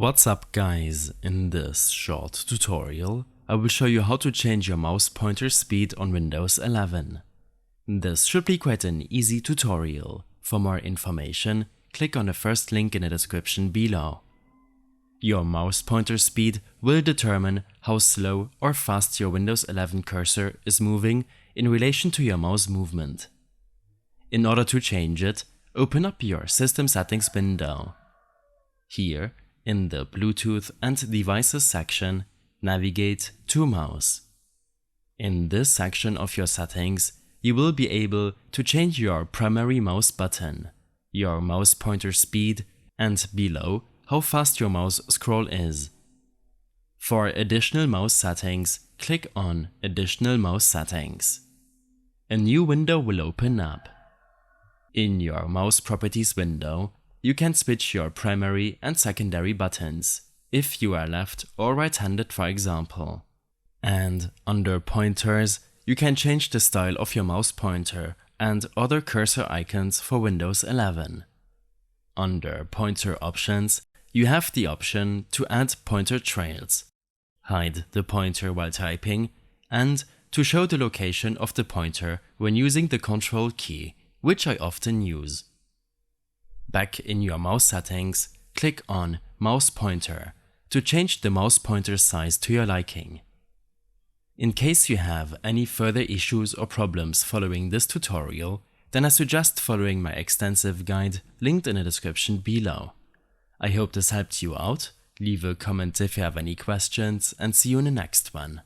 What's up guys, in this short tutorial I will show you how to change your mouse pointer speed on Windows 11. This should be quite an easy tutorial. For more information, click on the first link in the description below. Your mouse pointer speed will determine how slow or fast your Windows 11 cursor is moving in relation to your mouse movement. In order to change it, open up your System Settings window. Here, in the Bluetooth and Devices section, navigate to Mouse. In this section of your settings, you will be able to change your primary mouse button, your mouse pointer speed, and below, how fast your mouse scroll is. For additional mouse settings, click on Additional Mouse Settings. A new window will open up. In your Mouse Properties window, you can switch your primary and secondary buttons, if you are left or right-handed for example. And under Pointers, you can change the style of your mouse pointer and other cursor icons for Windows 11. Under Pointer Options, you have the option to add pointer trails, hide the pointer while typing, and to show the location of the pointer when using the Control key, which I often use. Back in your mouse settings, click on Mouse Pointer to change the mouse pointer size to your liking. In case you have any further issues or problems following this tutorial, then I suggest following my extensive guide linked in the description below. I hope this helped you out, leave a comment if you have any questions, and see you in the next one.